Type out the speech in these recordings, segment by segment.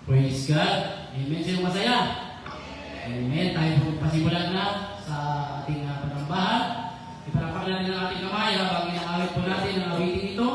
Praise God. Amen. Sino masaya? Amen. Tayo po pasimulan na sa ating panambahan. Iparapak natin ang ating kamay habang inaawit po natin ang awitin ito.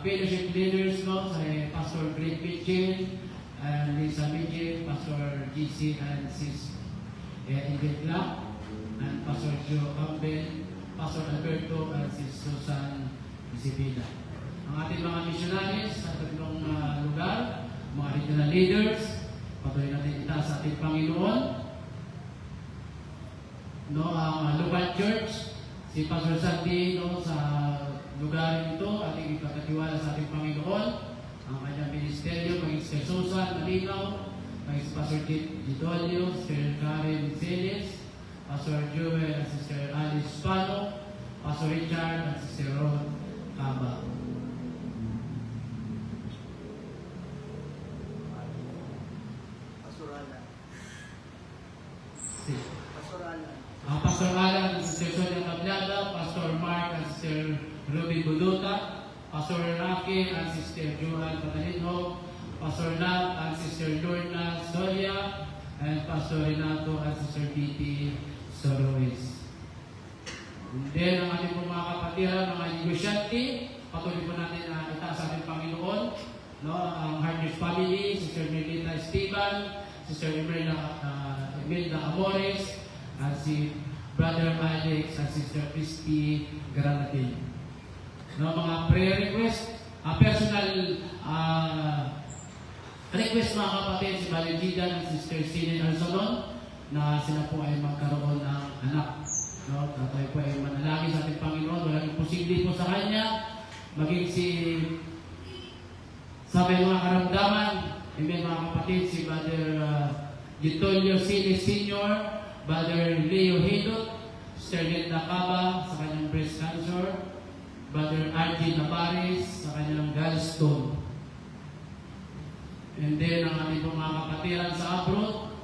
fellowship leaders, no, sa Pastor Greg Mitchell, and Lisa Mitchell, Pastor GC and Sis Ingrid, and Pastor Joe Campbell, Pastor Alberto, and Sis Susan Isabela. Ang ating mga missionaries sa tatlong lugar, mga regional leaders, patuloy natin itaas sa ating Panginoon. No, ang local church, si Pastor Sandy, no, sa lugar ito, ating ipagkatiwala sa ating Panginoon. Ang kanyang ministeryo, maging Sister Susan Malinaw, maging si Pastor Gitolio, Sister Karen Celes, Pastor Joel and Sister Alice Pano, Pastor Richard and Sister Ron Kaba. Pastor Alan, Sister Sonia Tablada, Pastor Mark and Sister Ruby Buluta, Pastor Rocky and Sister Johan Catalino, Pastor Nat and Sister Lorna Soria, and Pastor Renato and Sister Titi Sorois. And then ang ating mga kapatiran, mga negosyante, patuloy po natin na itaas sa ating Panginoon, no, ang Hardness Family, Sister Melita Esteban, Sister Imelda Amores, at si Brother Alex at Sister Christy Granatin. No, mga prayer request, personal request mga kapatid, si Valentina at Sister Sinin Alsalon na sila po ay magkaroon ng anak. No, tayo po ay manalangin sa ating Panginoon, walang imposible po sa Kanya, maging sa may mga karamdaman, amen mga kapatid, si Brother Gitolio Siles Sr., Brother Leo Hidot, Sister Linda Caba sa kanyang breast cancer, Brother R.G. Navarez sa kanyang gallstone. And then ang ating mga kapatiran sa abroad,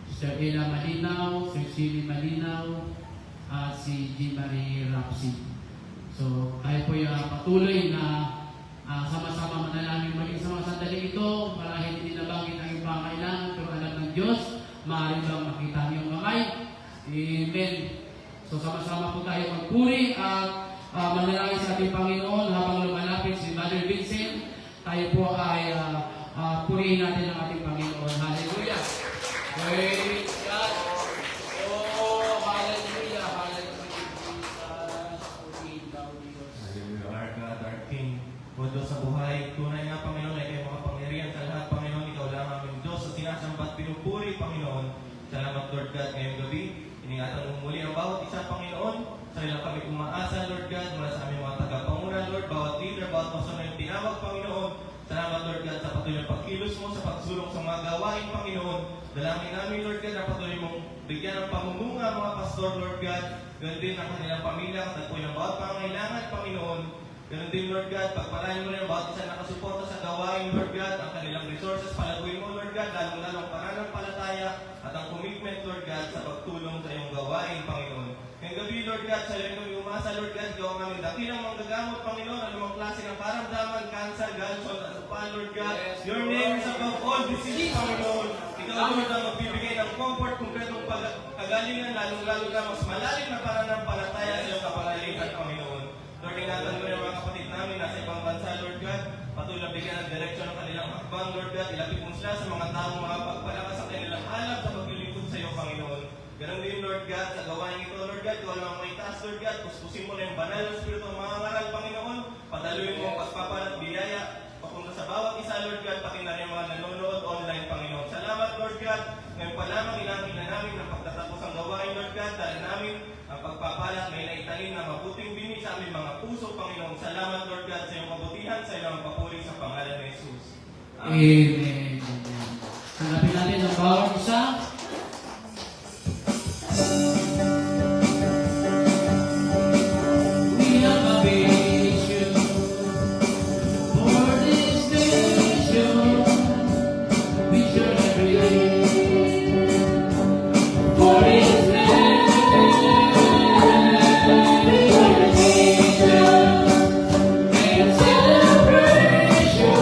Sister Ella Malinaw, Sister Silly Malinaw, at si G. Marie Rapsi. So, tayo po yung patuloy na sama-sama manalangin maging sa mga sandali ito, marahil hindi nabangin ang iyong pangailangan, pero alam ng Diyos, maaaring bang makita niyong kamay. Amen. So sama-sama po tayo magpuri at manalangin sa ating Panginoon habang lumalapit si Mother Vincent. Tayo po ay purihin natin ang ating Panginoon. Hallelujah! Praise God! Oh, hallelujah! Hallelujah! Jesus! Purihin daw Diyos. Hallelujah! Our God, our King, Mundo sa buhay, tunay nga Panginoon ay kayo makapangyarihan sa lahat, Panginoon. Ikaw lang aming Diyos sa sinasambat pinupuri, Panginoon. Salamat, Lord God, ngayong gabi. Iningatan mo muli ang bawat isa, Panginoon. Sa ilang kami umaasa, Lord God, mula sa aming mga tagapanguna, Lord, bawat leader, bawat mason na yung tinawag, Panginoon. Salamat, Lord God, sa patuloy ng pagkilos mo, sa pagsulong sa mga gawain, Panginoon. Dalangin namin, Lord God, na patuloy mong bigyan ng pamumunga, mga pastor, Lord God. Ganun din ang kanilang pamilya, katagpoy ng bawat pangangailangan, Panginoon. Ganun din, Lord God, pagpalain mo na yung bawat isa nakasuporta sa gawain, Lord God, ang kanilang resources, palaguin mo, Lord God, lalong-lalo ang pananampalataya at ang commitment, Lord God, sa pagtulong sa iyong gawain, Panginoon. Ngayong gabi, Lord God, sa iyong kami umasa, Lord God, ikaw ang aming dakilang manggagamot, Panginoon, anumang klase ng karamdaman, cancer, gallstone, at upa, Lord God. Your name is above all disease, Panginoon. Ikaw, Lord, ang magbibigay ng comfort, konkretong kagalingan, lalong-lalo na mas malalim na pananampalataya sa iyong kapangalitan, Panginoon. Lord, ingatan mo yung mga kapatid namin nasa ibang bansa, Lord God. Patuloy na bigyan ng direksyon ng kanilang hakbang, Lord God. Ilapit mo sila sa mga taong mga pagpalakas sa kanilang alab sa paglilingkod sa iyo, Panginoon. Ganun din, Lord God, sa gawain ito, Lord God, ikaw lang ang may taas, Lord God. Puspusin mo na yung banal ng Espiritu ng mga ngaral, Panginoon. Padaluin mo ang pagpapalat, biyaya, papunta sa bawat isa, Lord God, pati na rin mga nanonood online, Panginoon. Salamat, Lord God. Ngayon pa lamang ilangin na namin ang pagtatapos ang gawain, Lord God, dahil namin ang pagpapalat may naitanim na mabuting bini sa aming mga puso, Panginoon. Salamat, Lord God, sa iyong kabutihan, sa iyong papuri sa pangalan ni Jesus. Amen. Tanggapin natin ang bawat isa. We have a vision for this nation. We shall every day for His name. Celebration.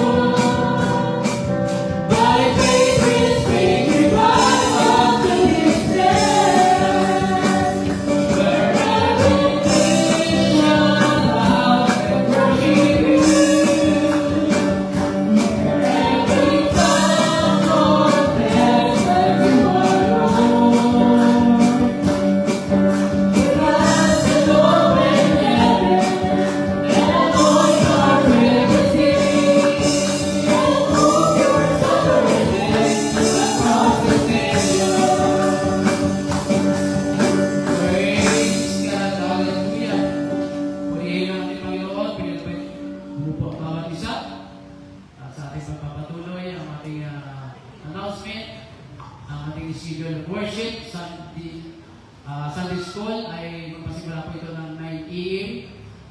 worship, Sunday School ay magpasimula po ito ng 9 a.m.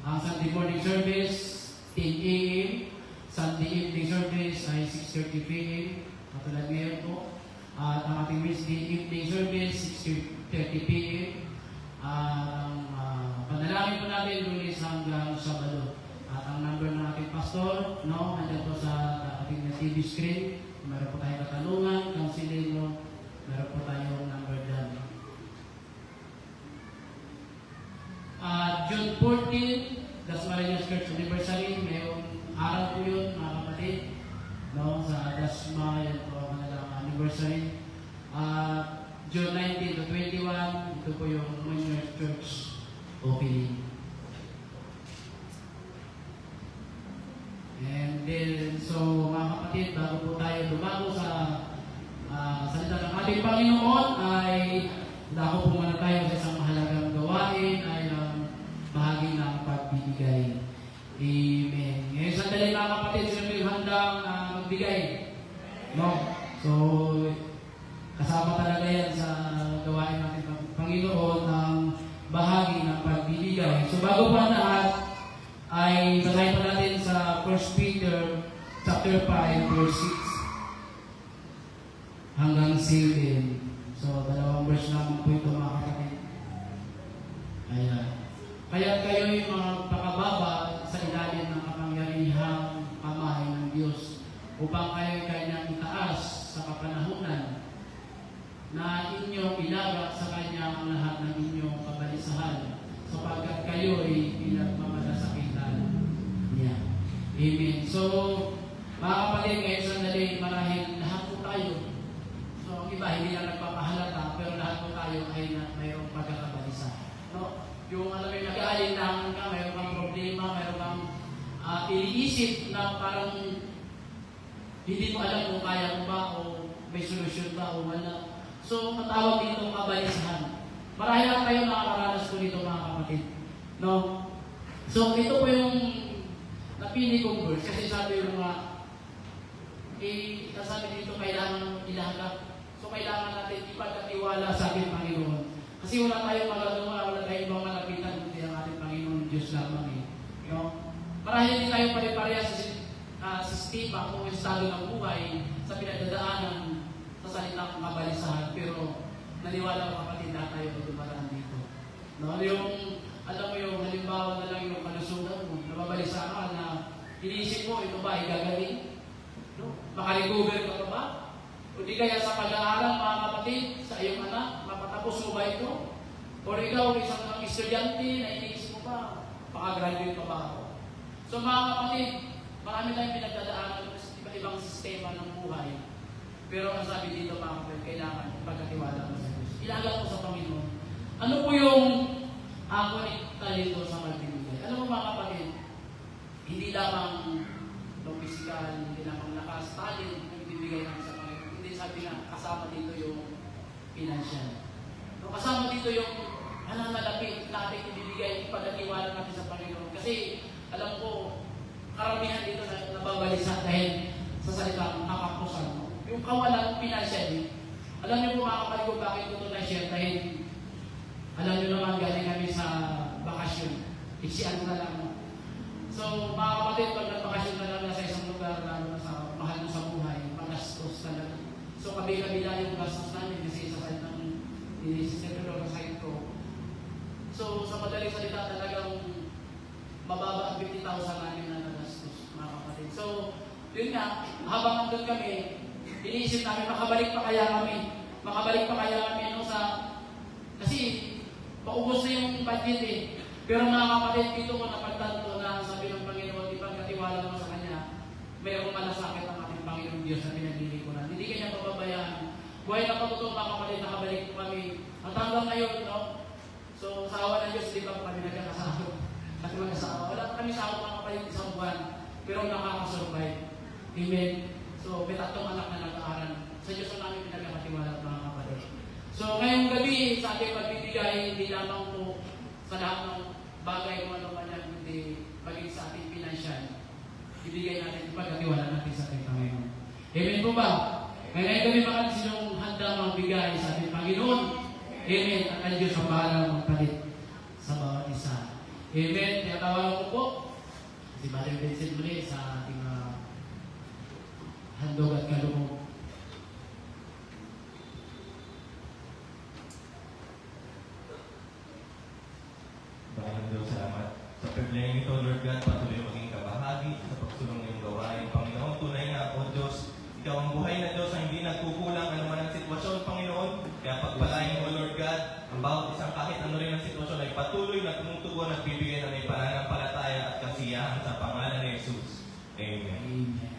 Ang Sunday morning service, 10 a.m. Sunday evening service ay 6:30 p.m. Katulad ngayon po. At ang ating Wednesday evening service, 6:30 p.m. Ang panalangin po natin lunes hanggang Sabado. At ang number ng ating pastor, andyan po sa ating TV screen. Meron po tayong katanungan, counseling, meron po tayong number dyan. June 14, Dasmariñas Church Anniversary, mayroong araw po yun, mga kapatid. Sa Dasma, yan po ang kanilang anniversary. June 19 to 21, ito po yung Monument Church opening. And then, so mga kapatid, bago po tayo lumago sa salita ng ating Panginoon, ay dako po muna tayo sa isang mahalagang gawain, ay bahagi ng pagbibigay. Amen. Ngayon, sandali mga kapatid, sino yung handang magbigay? So, kasama talaga yan sa gawain natin ng Panginoon ang bahagi ng pagbibigay. So, bago pa lahat, ay basahin pa natin sa 1 Peter chapter 5, verse 6 hanggang 7. So, dalawang verse naman po ito mga kapatid. Ayan. Kaya kayo'y magpakababa sa ilalim ng kapangyarihang kamay ng Diyos upang kayo'y kanyang itaas sa kapanahunan na inyong ilagak sa kanya ang lahat ng inyong kabalisahan sapagkat kayo'y pinagmamalasakitan niya. Amen. So, mga kapatid, ngayon sandali marahil lahat po tayo. So, ang iba hindi lang nagpapahalata pero lahat po tayo ay mayroong pagkakabalisa. Yung nag-aalinlangan ka, mayroon kang problema, mayroon kang iniisip na parang hindi mo alam kung kaya mo ba o may solusyon ba o wala. So, matawag dito kabalisahan. Marahil lang kayo makakaranas po dito mga kapatid. So, ito po yung napili kong verse kasi sabi yung sabi dito kailangan ilaga. So, kailangan natin ipagkatiwala sa ating Panginoon. Kasi wala tayong magagawa, wala tayong ibang malapitan kundi ang ating Panginoon Diyos lamang Marahil hindi tayo pare-pareha sa sistema kung estado ng buhay sa pinagdadaanan sa salitang kabalisahan. Pero naniwala ko kapatid na tayo dumaraan dito. Alam mo yung halimbawa na lang yung kalusugan mo, nababalisa ka na iniisip mo, ito ba ay gagaling? Makarecover ka pa ba? O di kaya sa pag-aaral, mga kapatid, sa iyong anak, mapatapos mo ba ito? O ikaw, isang estudyante na iniisip mo ba, makagraduate pa ba ako? So mga kapatid, marami tayong pinagdadaanan sa iba-ibang sistema ng buhay. Pero ang sabi dito mga kapatid, kailangan pagkatiwala mo sa Diyos. Ilaga mo sa Panginoon. Ano po yung connecta dito sa pagbibigay? Alam mo mga kapatid, hindi lamang physical, hindi lamang lakas, talent, yung bibigay namin sa Panginoon. Sabi na, kasama dito yung financial. So, kasama dito yung nananalapit natin ibibigay, ipagkatiwala natin sa Panginoon. Kasi, alam ko, karamihan dito na nababalisa dahil sa salitang kakapusan. Yung kawalan financial, alam niyo po mga kapatid ko bakit ito na-share dahil alam niyo naman galing kami sa bakasyon. Iksian na lang. So, mga kapatid, pag nagbakasyon na lang sa isang lugar, lalo na sa mahal mo sa buhay, magastos talaga. So, kabila-bila yung gastos namin kasi sa side ng sister-in-law sa side ko. So, sa madaling salita talagang mababa ang 50,000 namin na nagastos, mga kapatid. So, yun nga, habang nandun kami, iniisip namin, makabalik pa kaya kami kasi paubos na yung budget Pero mga kapatid, dito ko napagtanto na sabi ng Panginoon, ipagkatiwala mo sa Kanya, mayroong malasakit ang ating Panginoon Diyos na pinaglilingkuran. Hindi kanya pababayaan. Buhay na patutuwa mga kapatid, nakabalik po kami. At hanggang ngayon, So, sa awa ng Diyos, di ba kami nagkakasahod? Kasi mag-asawa. Wala pa kami sahod mga kapatid isang buwan, pero nakakasurvive. Amen. So, may tatlong anak na nag-aaral. Sa Diyos ang namin pinagkakatiwala mga kapatid. So, ngayong gabi, sa ating pagbibigay, hindi lamang po sa lahat ng bagay kung ano man yan, kundi maging sa ating financial. Ibigay natin, ipagkatiwala natin sa ating Panginoon. Amen po ba? Ngayong gabi, baka sinong handa magbigay sa ating Panginoon? Panginoon. Amen. At ang Diyos ang bahala magpalit sa bawat isa. Amen. Kaya tawagan ko po si Brother Vincent muli sa ating handog at kalumog. Panginoon Diyos, salamat sa pribilehyo ito, Lord God, patuloy maging kabahagi sa pagsulong ng gawain. Panginoon, tunay nga, O Diyos, Ikaw ang buhay na Diyos ang hindi nagkukulang anuman ang sitwasyon, Panginoon. Kaya pagpalain mo, Lord God, ang bawat isang kahit ano rin ang sitwasyon ay patuloy na tumutugon at bibigyan ng may pananampalataya at kasiyahan sa pangalan ni Jesus. Amen. Amen.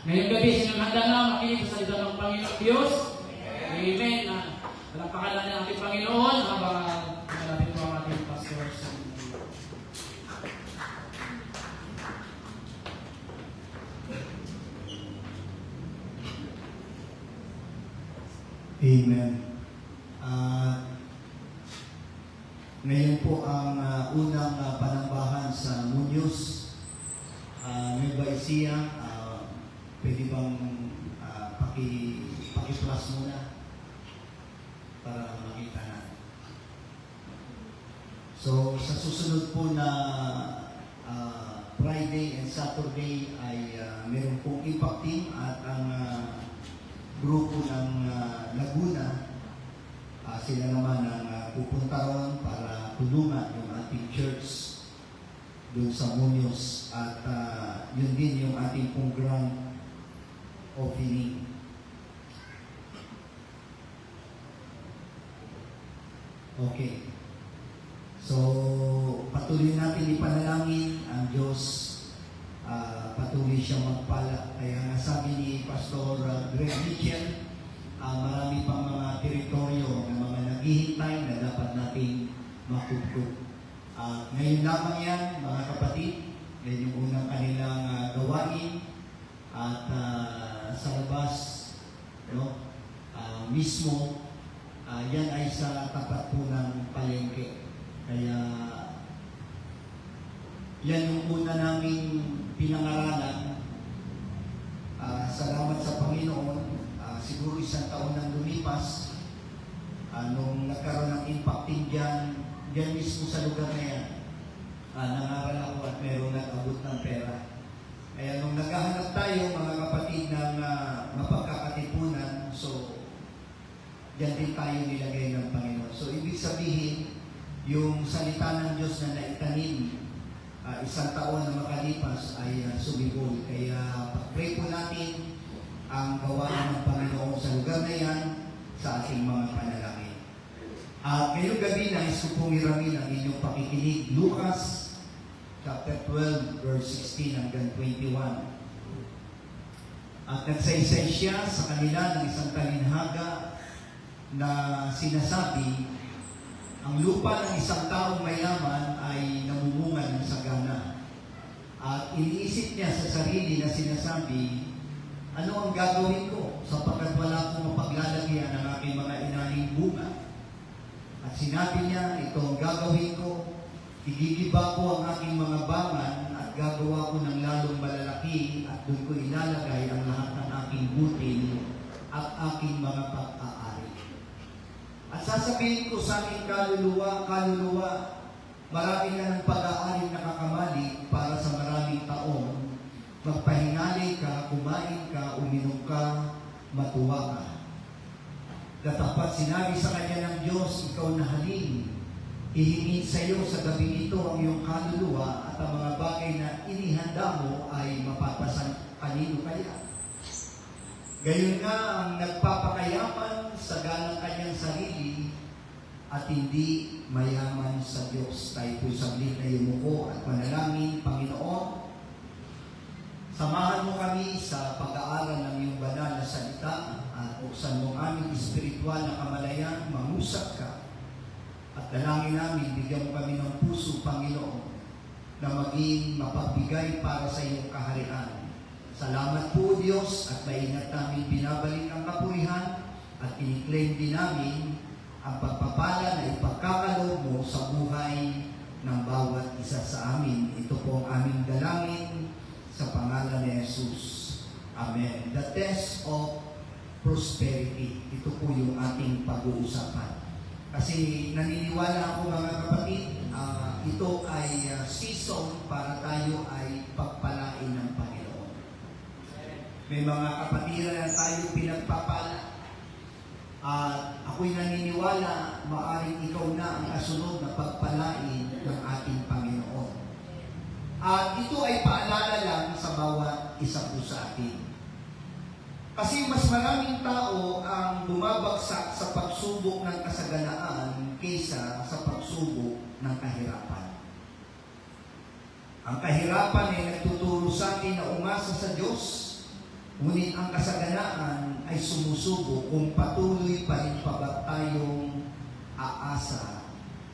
Ngayong gabi, sinamahanda na makinig sa salita ng Panginoon Diyos. Amen. Palakpakan natin ang ating Panginoon habang malapit po ang ating pastor sa Amen. Ngayon po ang unang panambahan sa Muñoz, Nueva Ecija. Pwede bang paki-plus muna para makita natin. So, sa susunod po na Friday and Saturday ay meron pong impact team at ang grupo ng Laguna, sila naman ang pupunta ron para tulungan yung ating church doon sa Muñoz at yun din yung ating pong grand opening. Okay. So, patuloy natin ipanalangin ang Diyos. Patuloy siya magpala. Kaya nga sabi ni Pastor Greg Mitchell, marami pang mga teritoryo na mga naghihintay na dapat nating makupkup. Ngayon lamang yan, mga kapatid, yan yung unang kanilang gawain. At sa labas, no, mismo, yan ay sa tapat po ng palengke. Kaya, yan yung una naming pinangaralan. Salamat sa Panginoon. Siguro isang taon nang lumipas, nung nagkaroon ng impacting dyan mismo sa lugar na yan, nangaral ako at meron nag-abot ng pera. Kaya nung naghahanap tayo, mga kapatid, ng mapagkakatipunan, so, dyan din tayo nilagay ng Panginoon. So, ibig sabihin, yung salita ng Diyos na naitanim, isang taon na makalipas ay sumibol. Kaya, pag-pray po natin ang gawain ng Panginoon sa lugar na yan, sa ating mga panalangin. At ngayong gabi, nais ko pong iramin ang inyong pakikinig. Lucas, chapter 12, verse 16 hanggang 21. At nagsaysay siya sa kanila ng isang talinhaga na sinasabi, ang lupa ng isang taong mayaman ay namumunga ng sagana. At iniisip niya sa sarili na sinasabi, ano ang gagawin ko sapagkat wala akong mapaglalagyan ng aking mga inaning bunga? At sinabi niya, ito ang gagawin ko, igigiba ko ang aking mga bangan at gagawa ko ng lalong malalaki at doon ko ilalagay ang lahat ng aking butil at aking mga pag-aari. At sasabihin ko sa aking kaluluwa, marami na ng pag-aari nakakamali para sa maraming taon. Magpahingali ka, kumain ka, uminom ka, matuwa ka. Katapat sinabi sa kanya ng Diyos, ikaw na halin. Hihingin sa iyo sa gabi ito ang iyong kaluluwa at ang mga bagay na inihanda mo ay mapapasan kanino kaya. Gayon nga ang nagpapakayaman sa ganang kanyang sarili at hindi mayaman sa Diyos. Tayo po'y saglit na yumuko at manalangin, Panginoon. Samahan mo kami sa pag-aaral ng iyong banal na salita at buksan mo aming espiritual na kamalayan, mangusap ka. At dalangin namin, bigyan mo kami ng puso, Panginoon, na maging mapagbigay para sa iyong kaharian. Salamat po, Diyos, at maingat namin binabalik ang kapurihan at kiniklaim din namin ang pagpapala na ipagkakaloob mo sa buhay ng bawat isa sa amin. Ito po ang aming dalangin sa pangalan ni Jesus. Amen. The test of prosperity. Ito po yung ating pag-uusapan. Kasi naniniwala ako mga kapatid, ito ay season para tayo ay pagpalain ng Panginoon. May mga kapatiran na tayo pinagpapala. At ako'y naniniwala, maaaring ikaw na ang kasunod na pagpalain ng ating Panginoon. At ito ay paalala lang sa bawat isa po sa atin. Kasi mas maraming tao ang bumabagsak sa pagsubok ng kasaganaan kaysa sa pagsubok ng kahirapan. Ang kahirapan ay nagtuturo sa atin na umasa sa Diyos, ngunit ang kasaganaan ay sumusubo kung patuloy pa rin pa ba tayong aasa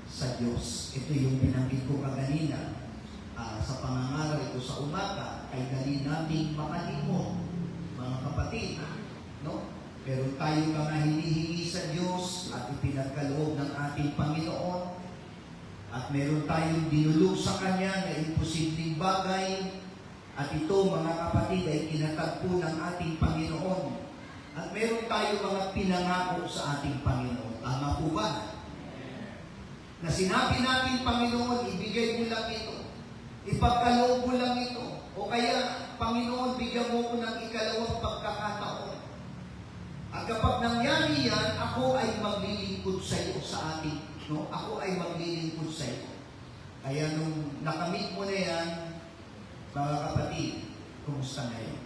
sa Diyos. Ito yung binanggit ko kaganina sa pangangaral ito sa umaga, ay dali nating makalimot, mga kapatid, no? Pero tayo mga hinihingi sa Diyos at ipinagkaloob ng ating Panginoon at meron tayong dinulog sa Kanya na imposibleng bagay at ito, mga kapatid, ay kinatagpo ng ating Panginoon at meron tayong mga pinangako sa ating Panginoon. Tama po ba? Na sinabi natin, Panginoon, ibigay mo lang ito, ipagkaloob mo lang ito, o kaya, Panginoon, bigyan mo ko ng ikalawang pagkakataon. At kapag nangyari yan, ako ay maglilingkod sa iyo sa atin. No? Ako ay maglilingkod sa iyo. Kaya nung nakamit mo na yan, mga kapatid, kumusta na yun?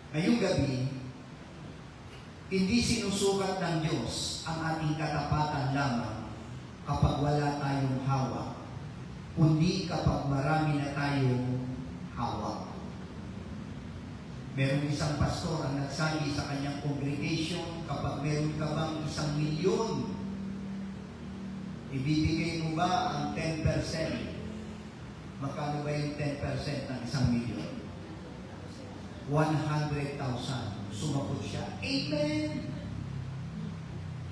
Ngayong gabi, hindi sinusukat ng Diyos ang ating katapatan lamang kapag wala tayong hawak, kundi kapag marami na tayong hawak. Meron isang pastor ang nagsabi sa kanyang congregation, kapag meron ka bang 1 milyon, ibibigay mo ba ang 10%? Magkano ba yung 10% ng 1 milyon? 100,000. Sumagot siya, Amen!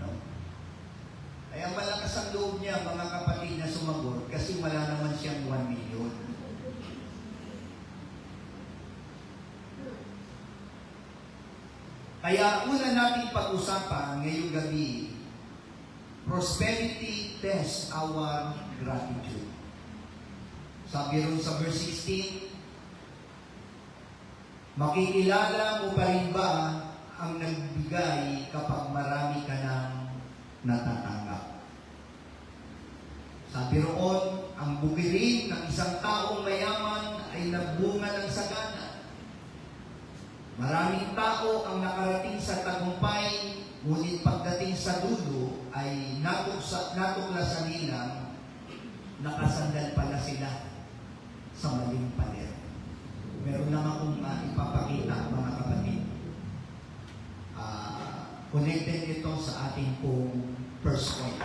No? Kaya malakas ang loob niya, mga kapatid, na sumagot kasi wala naman siyang 1 milyon. Kaya una natin pag-usapan ngayong gabi, prosperity tests our gratitude. Sabi rin sa verse 16, makikilala mo pa rin ba ang nagbigay kapag marami ka nang natatanggap? Sabi roon, ang bukirin ng isang taong mayaman ay nagbunga ng sagana. Maraming tao ang nakarating sa tagumpay, ngunit pagdating sa dulo ay natuklasan nilang nakasandal pala sila sa maling pader. Meron lang akong ipapakita, mga kapatid. Connected ito sa ating pong first point.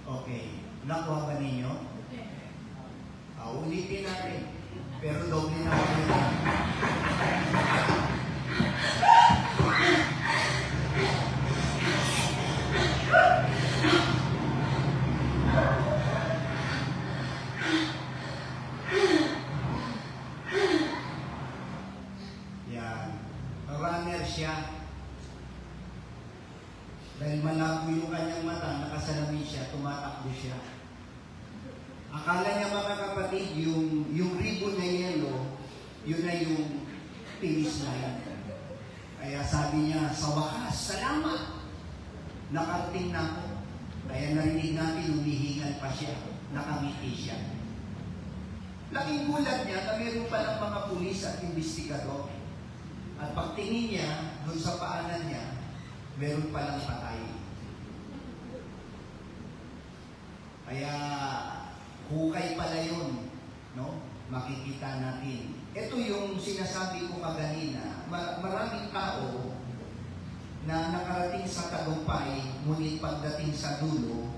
Okay. Nakuha ba ninyo? Ulitin natin. Pero doble na kayo. Yan. Runner siya. Dahil malabo yung kanyang mata, nakasalamin siya, tumatakbo siya. Akala niya mga kapatid, yung ribbon na yellow, yun na yung finish na yan. Kaya sabi niya, sa wakas, salamat! Nakarating na ako. Kaya narinig natin, humihingal pa siya. Nakamiti siya. Laking gulat niya na meron palang mga pulis at investigador. At pagtingin niya, doon sa paanan niya, meron palang patay. Kaya, hukay pala yun, no? Makikita natin. Ito yung sinasabi ko kaganina, maraming tao na nakarating sa tagumpay, ngunit pagdating sa dulo,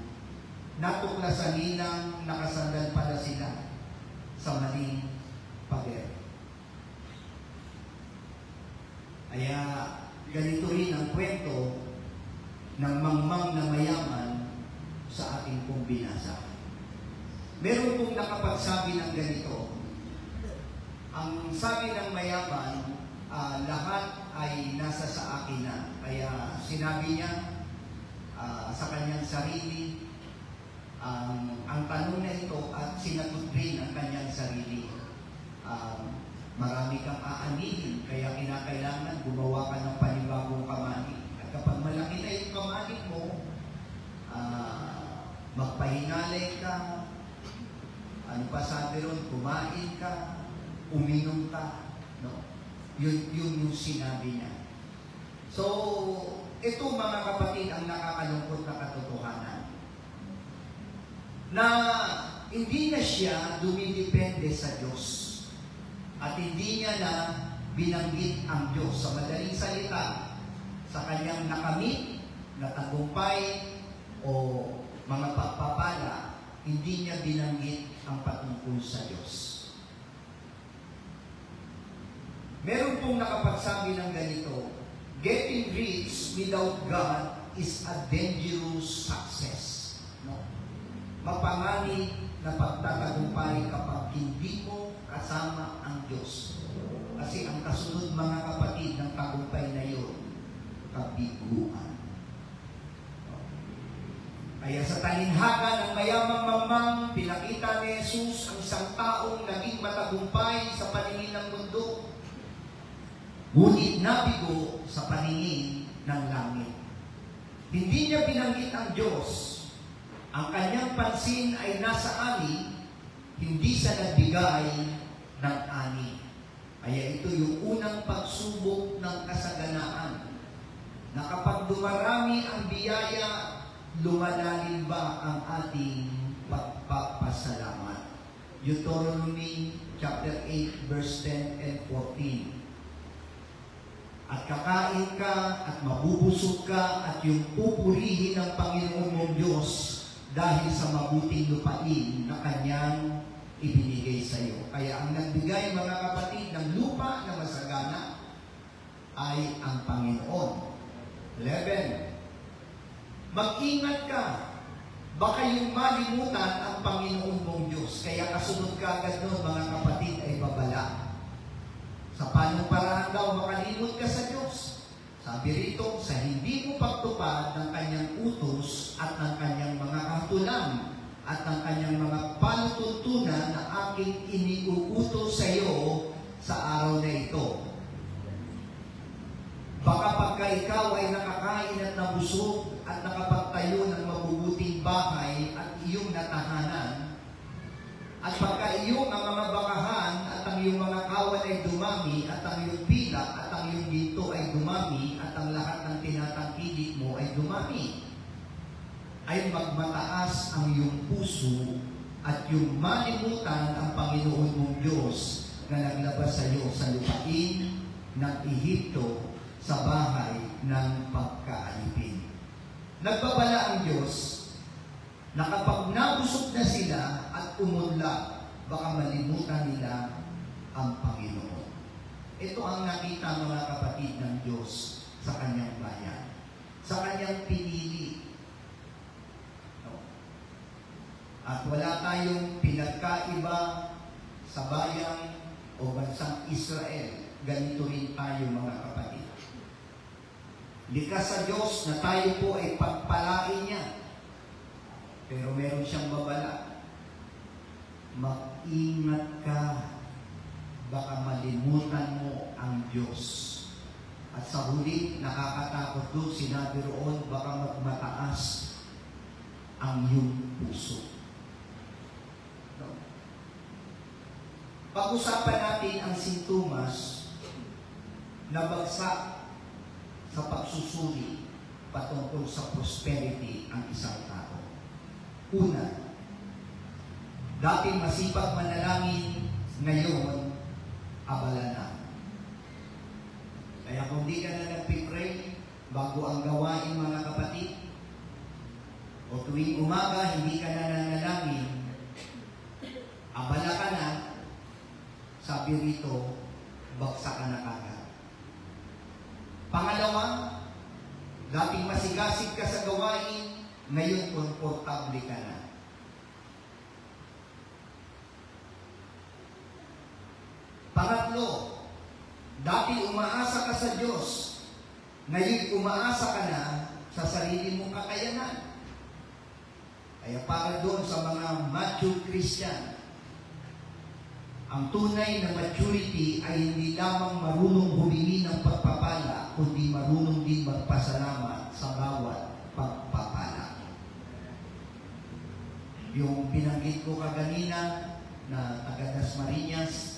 natuklasan nilang nakasandal pala sila sa maling pader. Kaya, ganito rin ang kwento ng mangmang na mayaman sa ating pong binasa. Meron pong nakapagsabi ng ganito. Ang sabi ng mayaman, lahat ay nasa sa akin na. Kaya sinabi niya sa kanyang sarili, ang tanong na ito at sinagot rin ang kanyang sarili. Marami kang aanihin, kaya kinakailangan gumawa ka ng panibagong kamali. At kapag malaki na yung kamali mo, magpahingalay ka, ano pa sabi ron, kumain ka, uminom ka, no? Yun yung sinabi niya. So, ito mga kapatid ang nakakalungkot na katotohanan. Na hindi na siya dumidepende sa Diyos. At hindi niya na binanggit ang Diyos. Sa madaling salita, sa kanyang nakamit, na tagumpay, o mga pagpapala, hindi niya binanggit ang patungkol sa Diyos. Meron pong nakapagsabi ng ganito, getting rich without God is a dangerous success. No? Mapanganib na pagtatagumpay kapag hindi mo kasama ang Diyos. Kasi ang kasunod mga kapatid ng tagumpay na yun, kabiguan. Kaya sa talinhaga ng mayamang mamang, pinakita ni Jesus ang isang taong naging matagumpay sa paningin ng mundo, ngunit nabigo sa paningin ng langit. Hindi niya binanggit ang Diyos. Ang kanyang pansin ay nasa ani, hindi sa nagbigay ng ani. Kaya ito yung unang pagsubok ng kasaganaan, na kapag dumarami ang biyaya, lumalalim ba ang ating pagpapasalamat? Deuteronomy chapter 8 verse 10 and 14. At kakain ka at mabubusog ka at yung pupurihin ng Panginoon mong Diyos dahil sa mabuting lupain na Kanyang ibinigay sa iyo. Kaya ang nagbigay mga kapatid ng lupa na masagana ay ang Panginoon. 11. Mag-ingat ka. Baka yung malimutan ang Panginoon mong Diyos. Kaya kasunod ka agad nun mga kapatid ay babala. Sa paanong paraan daw makalimot ka sa Diyos? Sabi rito, sa hindi mo pagtupad ng kanyang utos at ng kanyang mga kahatulan at ng kanyang mga panutuntunan na aking iniuutos sa iyo sa araw na ito. Baka pagka ikaw ay nakakain at nabusog at nakapagtayo ng mabubuting bahay at iyong natahanan, at pagka iyong ang mga bakahan at ang iyong mga kawan ay dumami at ang iyong pilak at ang iyong ginto ay dumami at ang lahat ng tinatangkilik mo ay dumami, ay magmataas ang iyong puso at yung malimutan ang Panginoon mong Diyos na naglabas sa iyo sa lupain ng Ehipto sa bahay ng pagkaalipin. Nagbabala ang Diyos na kapag nabusog na sila at umunlad, baka malimutan nila ang Panginoon. Ito ang nakita mga kapatid ng Diyos sa kanyang bayan, sa kanyang pinili. No? At wala tayong pinagkaiba sa bayan o bansang Israel. Ganito rin tayo mga kapatid. Likas sa Diyos na tayo po ay pagpalain niya. Pero meron siyang babala. Mag-ingat ka. Baka malimutan mo ang Diyos. At sa huli, nakakatakot doon, sinabi roon, baka magmataas ang iyong puso. No? Pag-usapan natin ang sintomas na bagsak sa pagsusuri patungkol sa prosperity ang isang tao. Una, dati masipag manalangin, ngayon, abala na. Kaya kung di ka na nagpipray, bago ang gawain mga kapatid, o tuwing umaga, hindi ka na nanalangin, abala ka na, sabi rito, bagsak ka na kagad. Pangalawa, dating masigasig ka sa gawain, ngayon komportable ka na. Pangatlo, dati umaasa ka sa Diyos, ngayon umaasa ka na sa sarili mong kakayanan. Kaya para doon sa mga mature Christian, ang tunay na maturity ay hindi lamang marunong humingi ng pagpapala, kundi marunong din magpasalamat sa bawat pagpapala. Yung binanggit ko kaganina na taga Dasmariñas,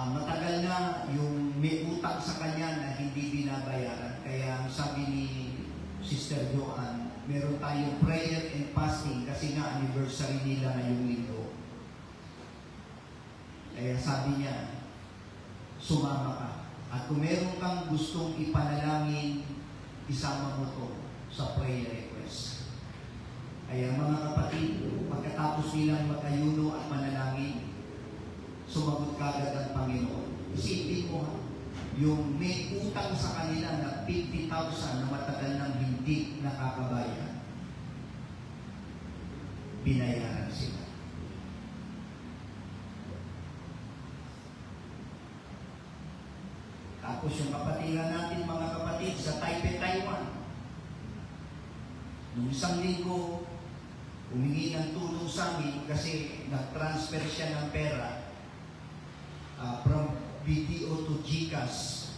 matagal na yung may utang sa kanya na hindi binabayaran. Kaya sabi ni Sister Joanne, meron tayong prayer and fasting kasi nga anniversary nila ngayong linggo. Kaya sabi niya, sumama ka. At kung meron kang gustong ipanalangin, isama mo to sa prayer request. Kaya mga kapatid, pagkatapos nilang magayuno at manalangin, sumagot kagad ang Panginoon. Isipin mo, yung may utang sa kanila na 50,000 na matagal nang hindi nakakabayan, binayaran sila. Tapos yung kapatiran natin, mga kapatid, sa Taipei, Taiwan, nung isang linggo, humingi ng tulong sa amin kasi nag-transfer siya ng pera from BDO to GCash.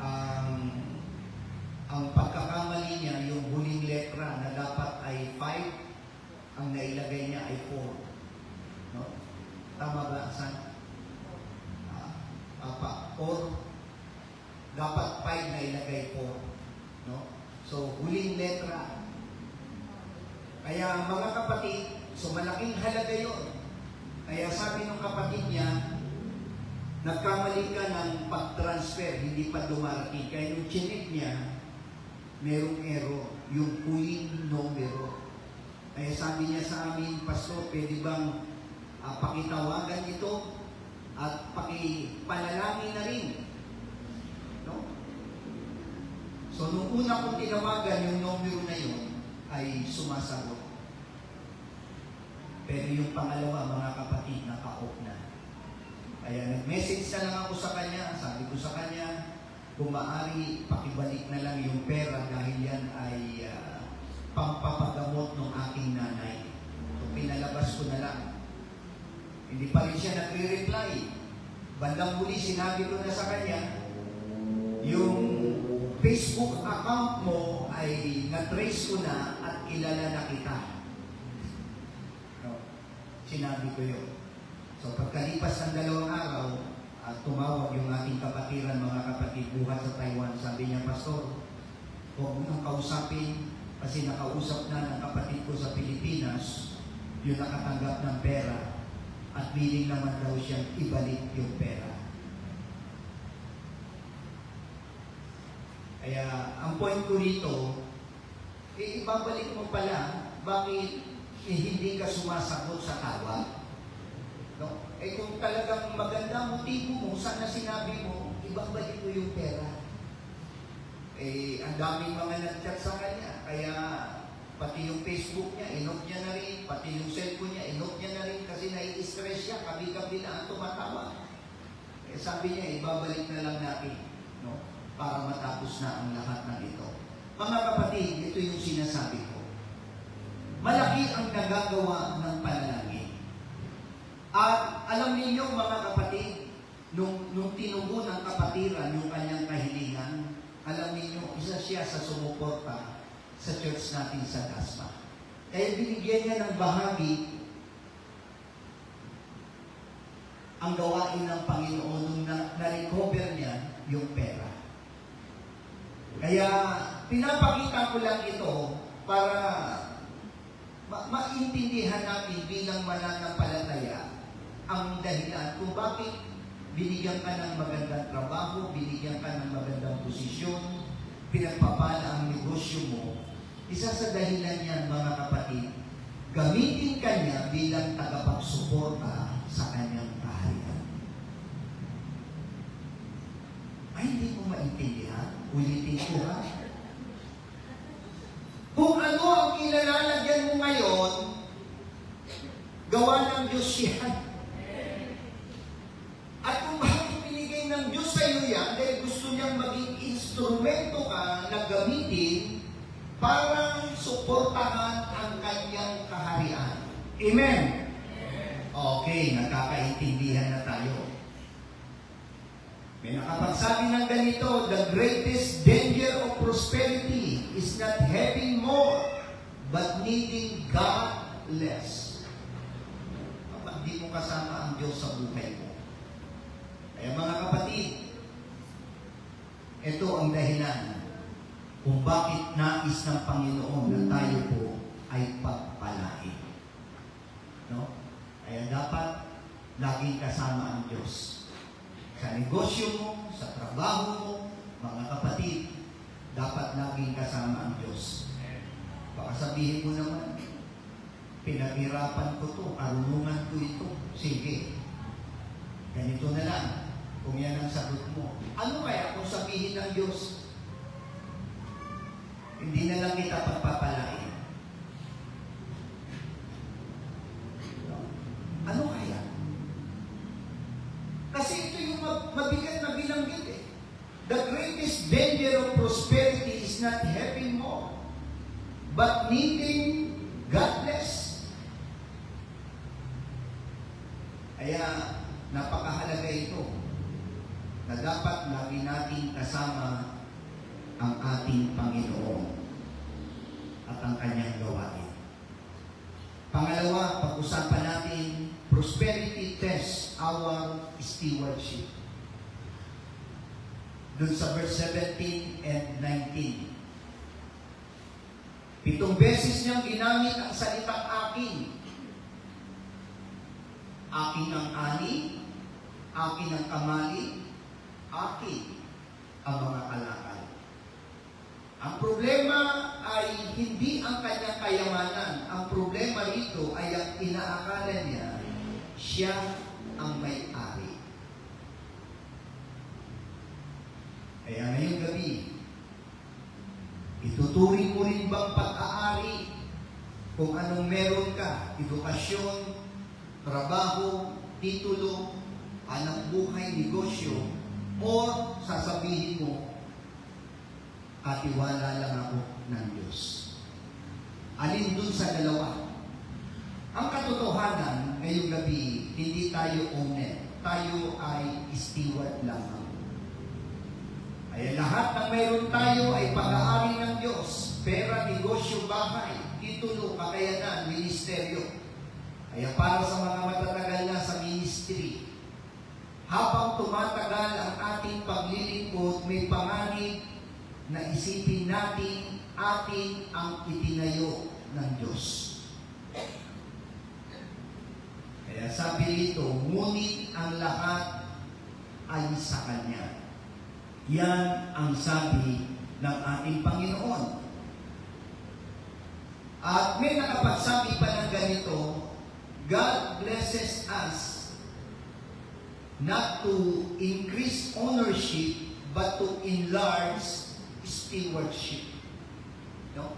Ang pagkakamali niya, yung huling letra na dapat ay 5, ang nailagay niya ay 4. No? Tama ba, San? 4. Dapat 5 na ilagay 4. No? So, huling letra. Kaya mga kapatid, so malaking halaga yun. Kaya sabi ng kapatid niya, nagkamali ka ng pag-transfer, hindi pa dumarating. Kaya yung chinik niya, merong error, yung huling numero. Kaya sabi niya sa amin, Pastor, pwede bang pakitawagan ito at pakipanalangin na rin? No? So, nung una kong tinawagan, yung numero na yun ay sumasagot. Pero yung pangalawa, mga kapatid, naka-off na. Kaya nag-message na lang ako sa kanya. Sabi ko sa kanya, kung maaari, pakibalik na lang yung pera dahil yan ay pampapagamot ng aking nanay. So, pinalabas ko na lang. Hindi pa rin siya nagre-reply. Bandang huli, sinabi ko na sa kanya, yung Facebook account mo ay na-trace ko na at kilala na kita. No? Sinabi ko yun. So pagkalipas ng 2 araw, tumawag yung ating kapatiran, mga kapatid, buhat sa Taiwan. Sabi niya, Pastor, huwag mo nang kausapin kasi nakausap na ng kapatid ko sa Pilipinas yung nakatanggap ng pera at willing naman daw siyang ibalik yung pera. Kaya ang point ko rito, ibabalik mo pala, bakit hindi ka sumasagot sa tawag. No? Eh kung talagang maganda motibo mo, sana sinabi mo, ibabalik ko yung pera. Eh, ang daming mga nag-chat sa kanya, kaya pati yung Facebook niya, inok niya na rin, pati yung cellphone niya, inok niya na rin kasi nai-stress siya, kabi-kabi na ang tumatawa. Eh, sabi niya, ibabalik na lang natin, no? Para matapos na ang lahat ng ito. Mga kapatid, ito yung sinasabi ko. Malaki ang nagagawa ng panalangin. At alam ninyo mga kapatid, nung tinugon ng kapatiran yung kanyang kahilingan, alam ninyo, isa siya sa sumuporta sa church natin sa Dasma. Kaya binigyan niya ng bahagi ang gawain ng Panginoon nung na-recover niya yung pera. Kaya pinapakita ko lang ito para maintindihan natin bilang mananampalataya ang dahilan kung bakit binigyan ka ng magandang trabaho, binigyan ka ng magandang posisyon, pinagpapala ang negosyo mo. Isa sa dahilan yan, mga kapatid, gamitin ka niya bilang tagapagsuporta sa kanyang kaharian. Ay, hindi mo maintindihan. Ulitin ko ha. Kung ano ang kinalalagyan mo ngayon, gawa ng Diyos yan. At kung bakit binigay ng Diyos sa iyo yan, dahil gusto niyang maging instrumento ka na gamitin para suportahan ang kanyang kaharian. Amen? Okay, nagkakaintindihan na tayo. May nakapagsabi ng ganito, the greatest danger of prosperity is not having more, but needing God less. Kapag di mo kasama ang Diyos sa buhay mo. Kaya mga kapatid, ito ang dahilan kung bakit nais ng Panginoon na tayo po ay pagpalain. No? Kaya dapat laging kasama ang Diyos. Sa negosyo mo, sa trabaho mo, mga kapatid, dapat laging kasama ang Diyos. Baka sabihin mo naman, pinaghirapan ko to, karunungan ko ito. Sige, ganito na lang. Kung yan ang sagot mo. Ano kaya kung sabihin ng Diyos, hindi na lang kita pagpapalain? Ano kaya? Kasi ito yung mabigat na bilanggit eh. The greatest danger of prosperity is not having more, but needing God less. Kaya, napakahalaga ito na dapat lagi natin kasama ang ating Panginoon at ang kanyang gawain. Pangalawa, pag-usapan natin, prosperity tests our stewardship. Doon sa verse 17 and 19. 7 beses niyang ginamit ang salitang akin. Akin ang ani, akin ang kamali, akin ang mga kalakal. Ang problema ay hindi ang kanyang kayamanan. Ang problema rito ay ang inaakala niya, siya ang may-ari. Kaya ngayong gabi, ituturing mo rin bang pag-aari kung anong meron ka, edukasyon, trabaho, titulo, anak buhay, negosyo, o sasabihin mo, katiwala lang ako ng Diyos. Alin dun sa dalawa? Ang katotohanan, ngayong gabi, hindi tayo owner. Tayo ay steward lang. Kaya lahat ng mayroon tayo ay pag-aari ng Diyos. Pera, negosyo, bahay, titulo, kakayanan, ministeryo. Kaya para sa mga matatagal na sa ministry, habang tumatagal ang ating paglilingkod, may panganib na isipin natin atin ang itinayo ng Diyos. Kaya sabi dito, ngunit ang lahat ay sa Kanya. Yan ang sabi ng ating Panginoon. At At may nakapagsabi pa ng ganito, God blesses us not to increase ownership, but to enlarge stewardship. No?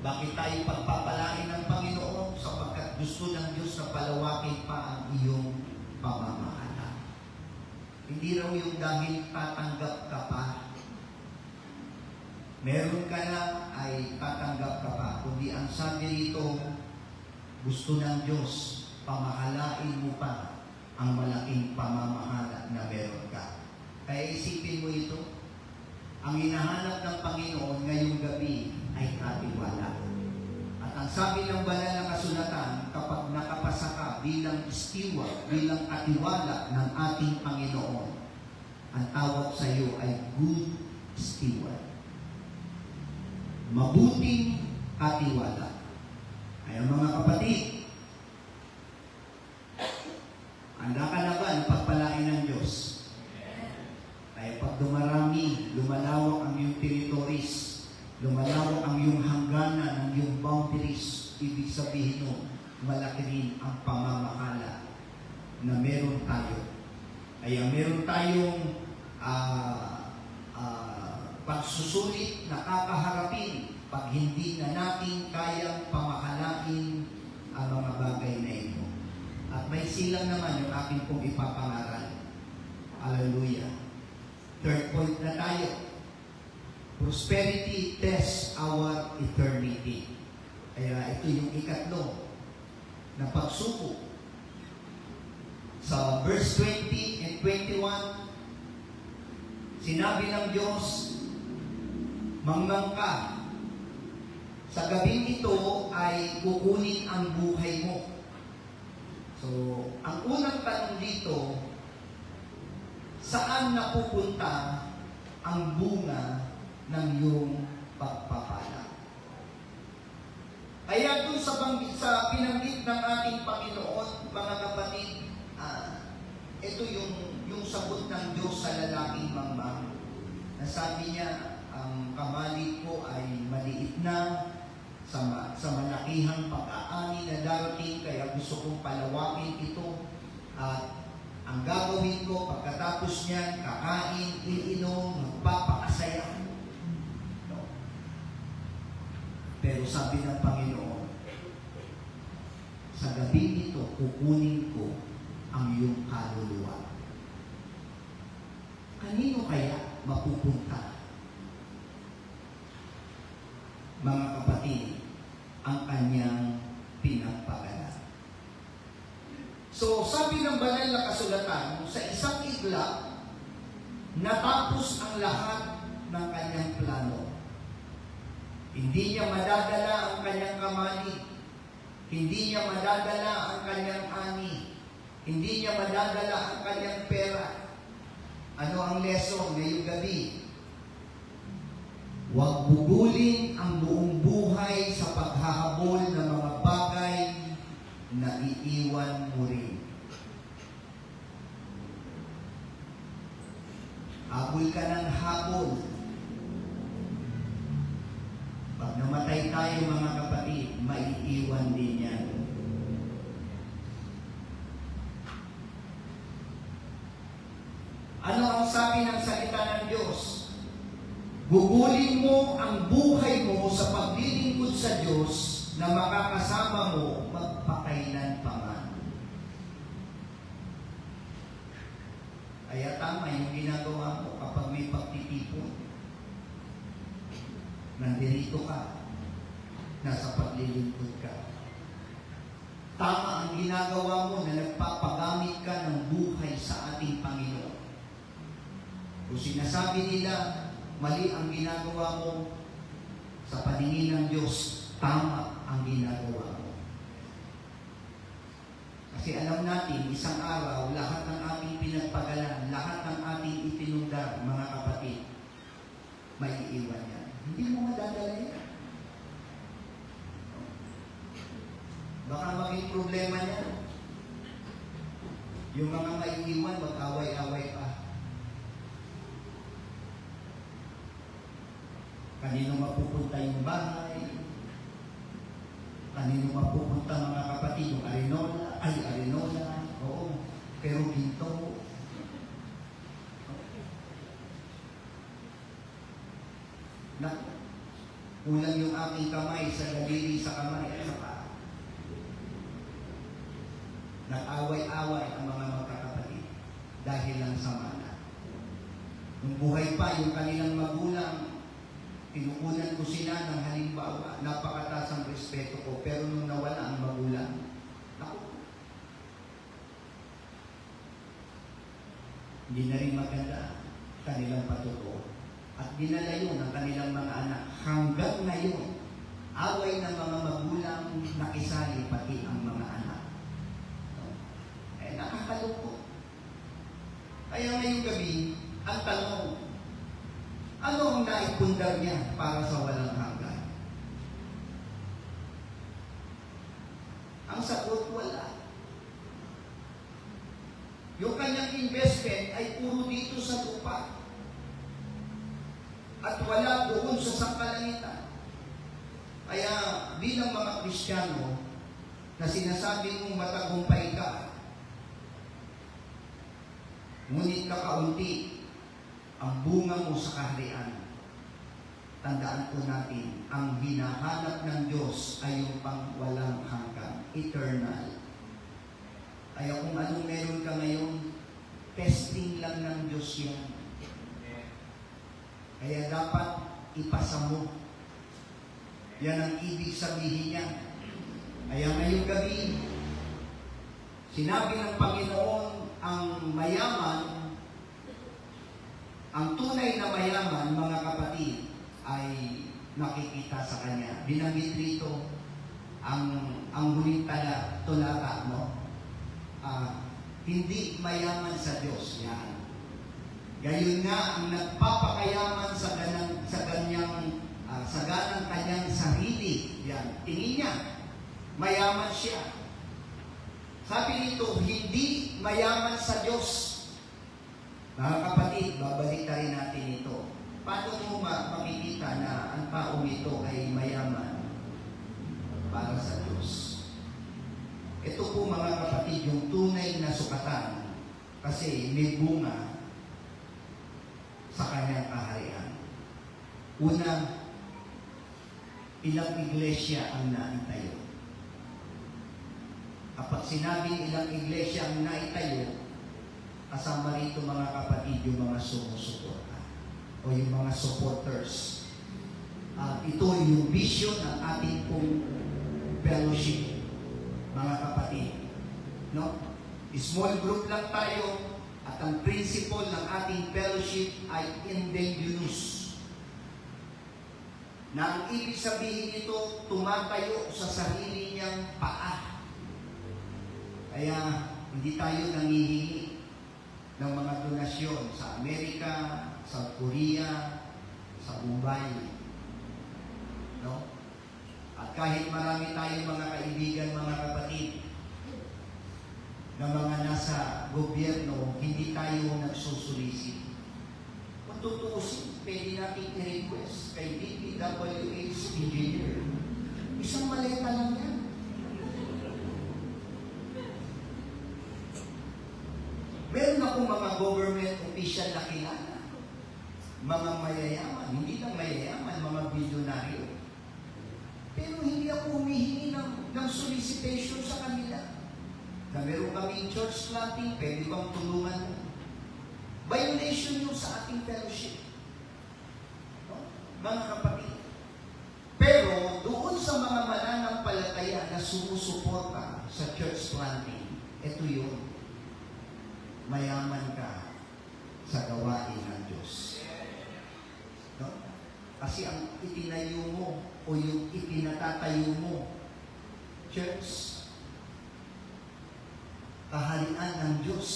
Bakit tayo pagpapalain ng Panginoon? Sapagkat gusto ng Diyos na palawakin pa ang iyong pamamahala. Hindi raw yung dahil tatanggap ka pa. Meron ka na ay tatanggap ka pa. Kundi ang sabi rito, gusto ng Diyos, pamahalain mo pa ang malaking pamamahala na meron ka. Kaya isipin mo ito, ang hinahanap ng Panginoon ngayong gabi ay katiwala. At ang sabi ng banal na kasulatan, kapag nakapasa ka bilang steward, bilang katiwala ng ating Panginoon, ang tawag sa iyo ay good steward. Mabuting katiwala. Ay mga kapatid, handa ka na ba ang pagpalain ng Diyos? Ay pag dumarami, lumalawak ang iyong territories, lumalawak ang iyong hangganan, ang iyong boundaries, ibig sabihin nun, malaki rin ang pamamahala na meron tayo. Kaya meron tayong pagsusulit na kakaharapin pag hindi na natin kayang pamahalain ang mga bagay na ito. At may silang naman yung aking pong ipapangaral. Hallelujah. Third point na tayo. Prosperity tests our eternity. Kaya ito yung ikatlo na pagsubok. Sa verse 20 and 21, sinabi ng Diyos, mangmang ka. Sa gabing ito ay kukunin ang buhay mo. So, ang unang tanong dito, saan napupunta ang bunga ng iyong pagpapala? Kaya dun sa pinanggit ng ating Panginoon, mga kapatid, ito yung sagot ng Diyos sa lalaking mangmang. Nasabi niya, ang kamali ko ay maliit na sa malakihang pag-aani na darating, kaya gusto kong palawakin ito. At ang gagawin ko pagkatapos niyan, kakain, iinom, magpapakasaya. No. Pero sabi ng Panginoon, sa gabi ito, kukunin ko ang iyong kaluluwa. Kanino kaya mapupunta? Mga kapatid, ang kanyang pinagpagalan. So, sabi ng banal na kasulatan, sa isang iglap, natapos ang lahat ng kanyang plano. Hindi niya madadala ang kanyang kamali. Hindi niya madadala ang kanyang ani. Hindi niya madadala ang kanyang pera. Ano ang lesson ngayong gabi? Huwag bugulin ang buong buhay sa paghahabol ng mga bagay na iiwan mo rin. Habol ka ng habol. Pag namatay tayo mga kapatid, maiiwan din yan. Ano ang sabi ng salita ng Diyos? Gugulin mo ang buhay mo sa paglilingkod sa Diyos na makakasama mo magpakailan pa man. Kaya tama yung ginagawa mo kapag may pagtitipon. Nandirito ka, nasa paglilingkod ka. Tama ang ginagawa mo na nagpapagamit ka ng buhay sa ating Panginoon. Kung sinasabi nila, mali ang ginagawa mo, sa paningin ng Diyos, tama ang ginagawa mo. Kasi alam natin, isang araw, lahat ng ating pinagpagalan, lahat ng ating itinundar, mga kapatid, may iiwan yan. Hindi mo madadala yan. Baka maging problema niya. Yung mga maiiwan, mag-away-away pa. Kanino mapupunta yung bahay? Kanino mapupunta mga kapatid? Yung Arenola, oo. Pero ginto, kulang yung aking kamay sa daliri sa kamay at sa paa. Nag-away-away ang mga magkakapatid dahil lang sa mana. Nung buhay pa yung kanilang magulang, tinukunan ko sila ng halimbawa, napakataas ang respeto ko, pero nung nawala ang magulang, hindi na rin maganda kanilang patutuo. At dinalayo ng kanilang mga anak hanggang ngayon, away ng mga magulang nakisali pati ang mga anak. Nakakalungkot. Kaya ngayong gabi, ang tanong, ano ang naipundar niya para sa walang hanggan? Ang sagot, wala. Yung kanyang investment ay puro dito sa lupa. At wala doon sa sangkalangitan. Kaya bilang mga Kristiyano na sinasabi mong matagumpay ka, ngunit kakaunti ang bunga mo sa kaharian, tandaan po natin, ang hinahanap ng Diyos ay yung pang walang hanggan, eternal. Kaya kung anong meron ka ngayon, testing lang ng Diyos yan. Kaya dapat ipasa mo. Yan ang ibig sabihin niya. Kaya ngayong gabi, sinabi ng Panginoon, ang mayaman, ang tunay na mayaman, mga kapatid, ay nakikita sa Kanya. Binanggit rito ang huling tulata, no? Hindi mayaman sa Diyos. Yan. Gayon nga ang nagpapakayaman sa ganang kanyang sarili. Yan. Tingin niya, mayaman siya. Sabi nito, hindi mayaman sa Diyos. Mga kapatid, babalik rin natin ito. Paano mo makikita na ang taong ito ay mayaman para sa Diyos? Ito po mga kapatid, yung tunay na sukatan. Kasi may bunga sa kanyang kaharian. Una, ilang iglesia ang naitayo. Kapag sinabing ilang iglesia ang naitayo, kasama rito mga kapatid yung mga sumusuporta o yung mga supporters. Ito yung vision ng ating pong fellowship, mga kapatid. No? Small group lang tayo. At ang principle ng ating fellowship ay independence. Na ang ibig sabihin nito, tumatayo sa sarili niyang paa. Kaya hindi tayo nangihingi ng mga donasyon sa Amerika, sa Korea, sa Mumbai. No? At kahit marami tayong mga kaibigan, mga kapatid, na mga nasa gobyerno, hindi tayo nagsusulisit. Kung tutuusin, pwede natin i-request kay DPWH engineer. Isang maleta lang yan. Meron akong mga government official na kilala. Mga mayayaman, hindi lang mayayaman, mga bilyonaryo. Pero hindi ako humihingi ng solicitation sa kanila. Na meron kaming church planting, pwede bang tulungan mo? Violation yun sa ating fellowship. No? Mga kapatid. Pero doon sa mga mananampalataya na sumusuporta sa church planting, ito yun. Mayaman ka sa gawain ng Diyos. No? Kasi ang itinayo mo o yung ipinatatayo mo, church, kaharian ng Diyos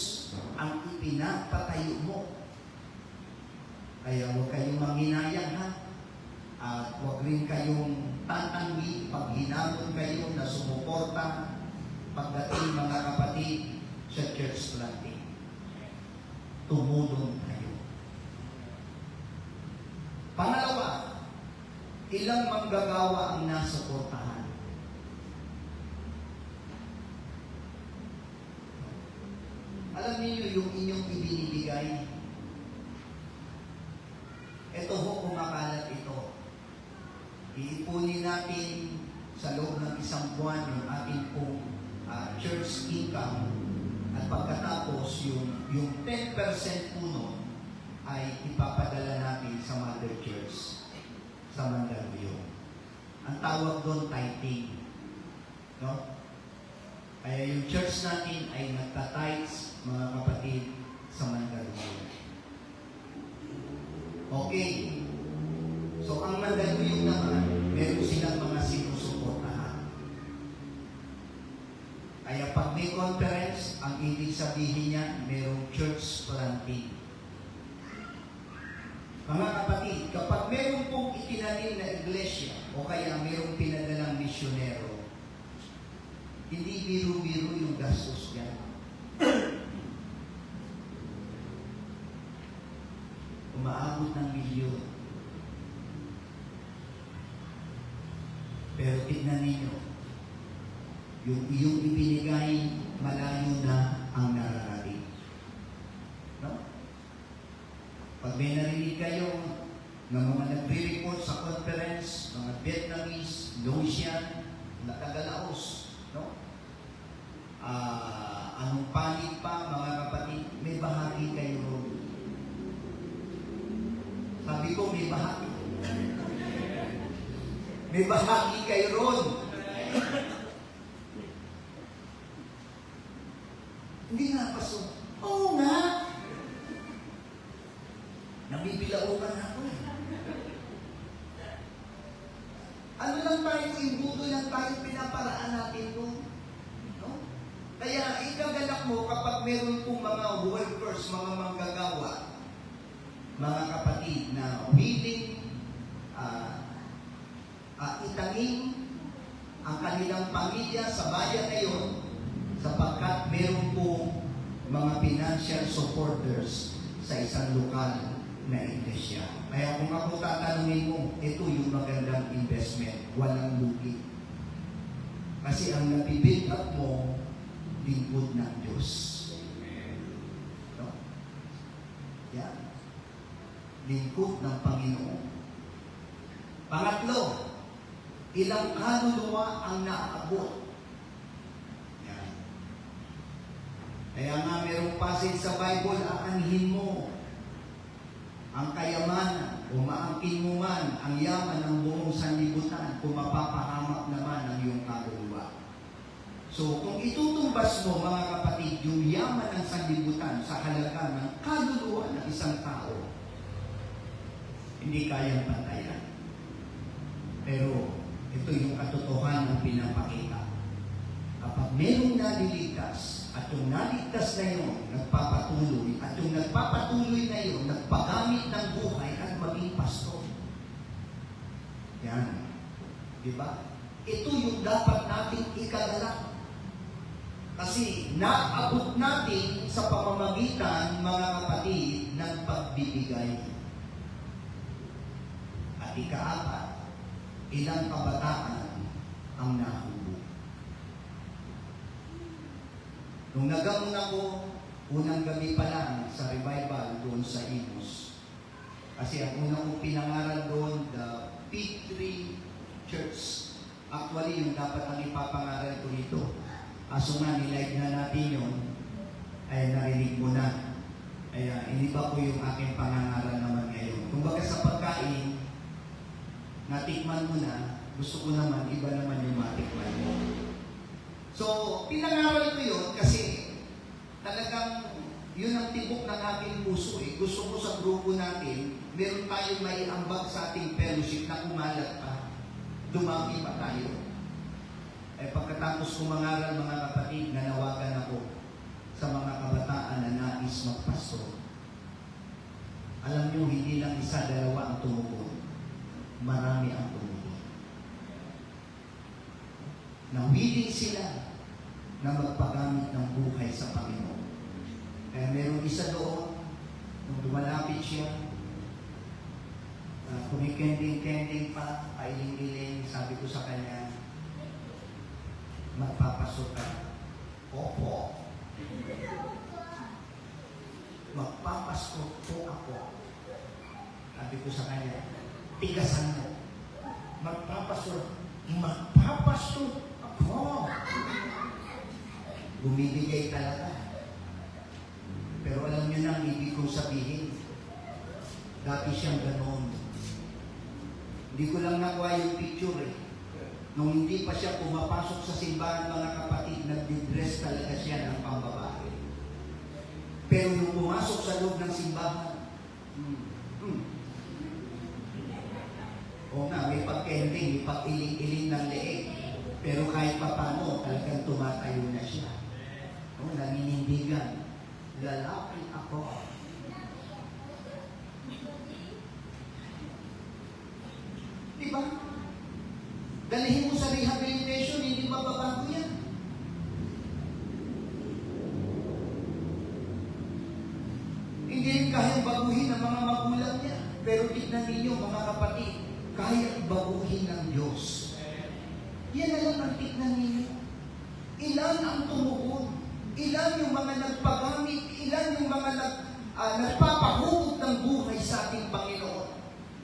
ang ipinapatayo mo. Kaya huwag kayong manghinayang, ha? At huwag rin kayong tatanggi pag hinamon kayo na sumuporta pagdating mga kapatid sa church planting. Tumulong kayo. Pangalawa, ilang manggagawa ang nasuportahan. alam niyo yung inyong ibinibigay. Ito ho, kumakalat ito. Iipunin natin sa loob ng isang buwan yung ating pong church income at pagkatapos yung 10% po nun ay ipapadala natin sa Mother Church sa Mandaluyong. Ang tawag doon tithing. No? Kaya yung church natin ay nagtatites, mga kapatid, sa Mandaluyong. Okay. So, ang Mandaluyong naman, meron silang mga sinusuportahan. Kaya pag may conference, ang ibig sabihin niya, merong church planting. Mga kapatid, kapag meron pong itinanim na iglesia, o kaya merong pinadalang misyonero, hindi biro-biro yung gastos niya. Umaabot ng milyon. Pero tignan ninyo, yung iyong ibinigay, malayo na ang nararating. No? Pag may narinig kayo ng mga nagre-report sa conference, mga Vietnamese, Laotian, Tagalaos, no? Anong panig pa, mga kapatid, may bahagi kayo ron. Sabi ko, may bahagi. May bahagi kayo ron. Hindi nga, Pastor. Oo nga. Nabibilaukan ako eh. Ano lang tayo, imbuto lang tayo, pinaparaan natin doon. No? Kaya ikagalak mo kapag meron pong mga workers, mga manggagawa, mga kapatid na willing itangin ang kanilang pamilya sa bayan na yun sapagkat meron pong mga financial supporters sa isang lokal na iglesia. Kaya kung ako tatanungin mo, ito yung magandang investment, walang lugi. Kasi ang nabibuild up mo, lingkod ng Diyos. No? Yan. Lingkod ng Panginoon. Pangatlo, ilang kaluluwa ang naaabot. Yan. Kaya nga merong passage sa Bible, aanhin mo ang kayamanan, o maangkin mo man ang yaman ng buong sanlibutan, kung mapapahamak naman ang iyong kaluluwa. So, kung itutumbas mo, mga kapatid, yung yaman ng sanlibutan sa halaga ng kaluluwa ng isang tao, hindi kayang pantayan. Pero, ito yung katotohanan ng pinapakita. Kapag merong naliligtas, at yung naligtas na yun, nagpapatuloy, at yung nagpapatuloy na yun, nagpagamit ng buhay at maging pastor. Yan. Diba? Ito yung dapat nating ikagalak. Kasi naabot natin sa pamamagitan, mga kapatid, ng pagbibigay. At ikaapat, ilang kabataan ang nahubog. Nung nagamon ako, unang gabi pa lang sa revival doon sa Imus. Kasi ang unang kong pinangaral doon, the P3 Church. Actually, yung dapat ang ipapangaral ko nito. Aso nga, nilive na natin yun, ay narinig mo na. Kaya, iniba ko yung aking pangangaral naman ngayon. Kung baga sa pagkain, natikman mo na, gusto ko naman, iba naman yung matikman mo. So, pinangaral ko yun kasi talagang yun ang tibok ng aking puso eh. Gusto ko sa grupo natin, meron tayong may ambag sa ating fellowship na kumalat pa. Dumami pa tayo. Eh pagkatapos ko mangaral, mga kapatid, nanawagan ako sa mga kabataan na nais magpastor. Alam nyo, hindi lang isa, dalawa ang tumugon. Marami ang tumugon. Nawiling sila na magpagamit ng buhay sa Panginoon. Kaya merong isa doon, nung dumalapit siya, kumikending-kending pa, pailing-iling, sabi ko sa kanya, magpapasok ka. Opo. magpapasko po ako. Sabi ko sa kanya, tigasan mo. Magpapasko ako. Bumibigay talaga. Pero alam niyo na ang ibig kong sabihin. Dati siyang ganoon. Hindi ko lang nakuha yung picture eh. Nung hindi pa siya pumapasok sa simbahan, mga kapatid, nagdidress talaga siya ng pambabae. Pero nung pumasok sa loob ng simbahan, o nga, may pagkending, may pag-iling-iling ng leeg. Pero kahit papano, talagang tumatayo na siya. O, naninindigan. Lalaki ako. Diba? Dalihin mo sa rehabilitation, hindi mababago yan. Hindi rin kayang baguhin ng mga magulang niya. Pero tignan ninyo, mga kapatid, kaya baguhin ng Diyos. Yan na lang ang tignan ninyo. Ilan ang tumugon? Ilan yung mga nagpagamit? Ilan yung mga nagpapahugot ng buhay sa ating Panginoon?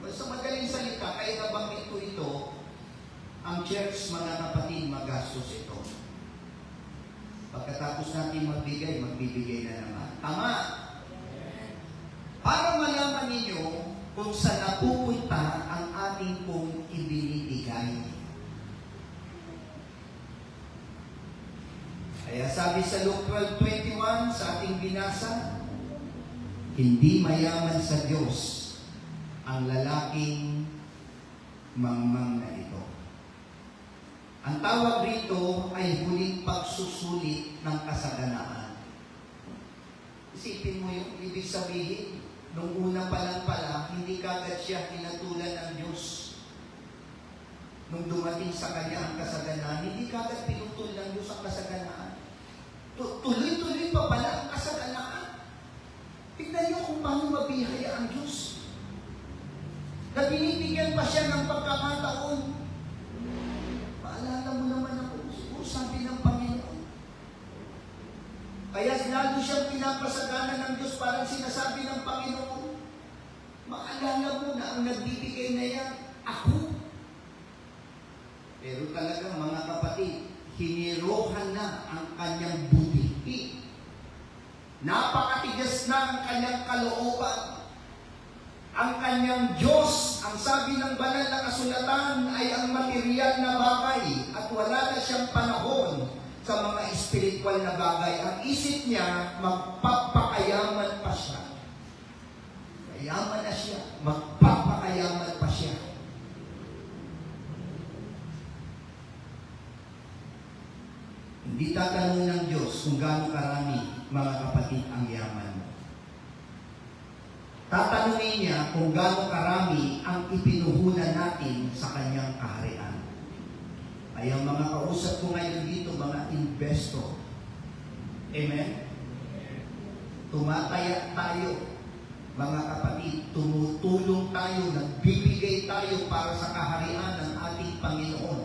Sa madaling salita, kaya nabanggit ko ito, ang church, mga kapatid, magastos ito. Pagkatapos natin magbigay na naman. Tama! Para malaman ninyo kung saan napupunta ang ating pong ibinibigay. Kaya sabi sa Luke 12:21 sa ating binasa, hindi mayaman sa Diyos ang lalaking mangmang na ito. Ang tawag rito ay huling pagsusulit ng kasaganaan. Isipin mo yung ibig sabihin, nung una pa lang pala, hindi kagad siya pinatulan ng Diyos. Nung dumating sa kanya ang kasaganaan, hindi kagad pinutol ng Diyos ang kasaganaan. Tuloy-tuloy pa pala ang kasaganaan. Tignan niyo kung paano mabihaya ang Diyos. Na binibigyan pa siya ng pagkakataon. Maalala mo naman ako, siguro sabi ng Panginoon. Kaya lalo siyang pinapasagana ng Diyos, parang sinasabi ng Panginoon, maalala mo na ang nagbibigay na yan, ako. Pero talagang mga kapatid, hinirohan na ang kanyang butihi. Napakatigas na ang kanyang kalooban. Ang kanyang Diyos, ang sabi ng banal na kasulatan, ay ang material na bagay at wala na siyang panahon sa mga espiritual na bagay. Ang isip niya, magpapakayaman pa siya. Mayaman na siya, magpapakayaman pa siya. Hindi tatanong ng Diyos kung gaano karami, mga kapatid, ang yaman mo. Tatanungin niya kung gaano karami ang ipinuhunan natin sa kanyang kaharian. Ay ang mga kausap ko ngayon dito, mga investor. Amen? Tumataya tayo, mga kapatid, tumutulong tayo, nagbibigay tayo para sa kaharian ng ating Panginoon.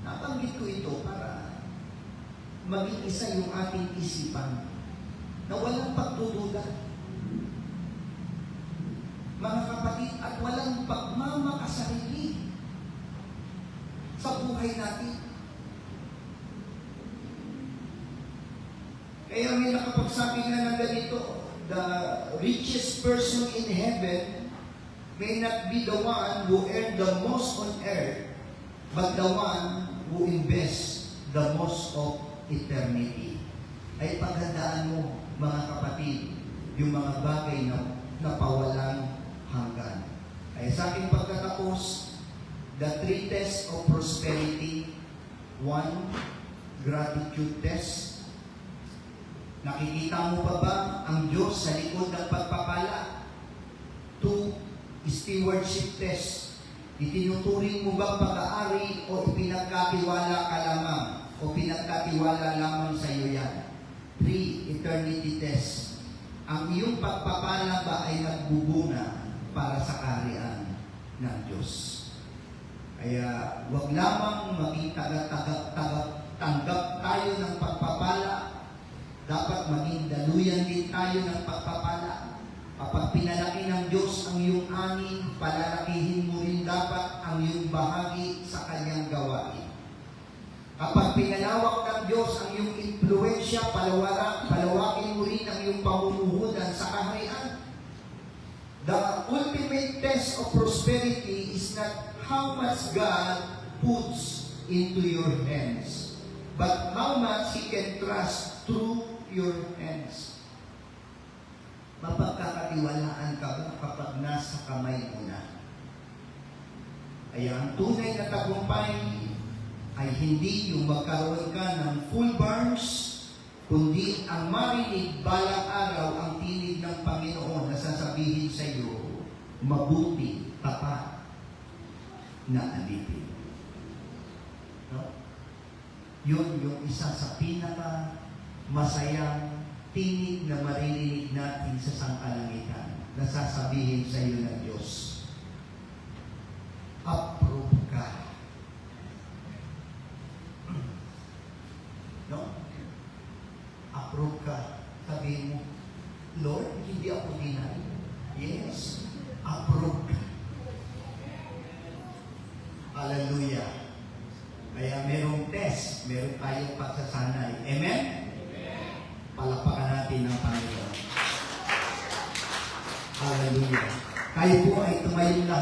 Nabanggit ko ito para maging isa yung ating isipan na walang pagdududa. Mga kapatid, at walang pagmamakasarili sa buhay natin. Kaya may nakapagsabi na ganito, the richest person in heaven may not be the one who earned the most on earth, but the one who invests the most of eternity. Ay paghandaan mo, mga kapatid, yung mga bagay na pawalang hanggan. Ay sa aking pagkatapos, the three tests of prosperity. 1, gratitude test. Nakikita mo pa ba ang Diyos sa likod ng pagpapala? 2, stewardship test. Itinuturing mo ba pag-aari o ipinagkatiwala ka lamang o pinagkatiwala lamang sa iyo yan? 3, eternity test. Ang iyong pagpapala ba ay nagbubunga para sa kaharian ng Diyos? Kaya wag lamang maging tanggap tayo ng pagpapala, dapat maging daluyan din tayo ng pagpapala. Kapag pinalaki ng Diyos ang iyong ani, palalakihin mo rin dapat ang iyong bahagi sa kanyang gawain. Kapag pinalawak ng Diyos ang iyong impluensya, palawakin mo rin ang iyong pamumuhunan sa kaharian. The ultimate test of prosperity is not how much God puts into your hands, but how much He can trust through your hands. Mapagkakatiwalaan ka ba kapag nasa kamay mo na? Kaya ang tunay na tagumpay ay hindi yung magkaroon ka ng full barns, kundi ang marinig balang araw ang tinig ng Panginoon na sasabihin sa iyo, mabuti, tapat, na alipin. No? Yun yung isa sa pinaka masayang tinig na maririnig natin sa sangkalangitan na sasabihin sa iyo ng Diyos, approve ka. No? Approve ka. Sabihin mo, Lord, hindi ako deny. Yes, approve ka. Hallelujah. Kaya merong test, meron tayong pagsasanay. Amen? Palapakan natin ang Panginoon. Hallelujah. Kayo po ay tumayong lahat.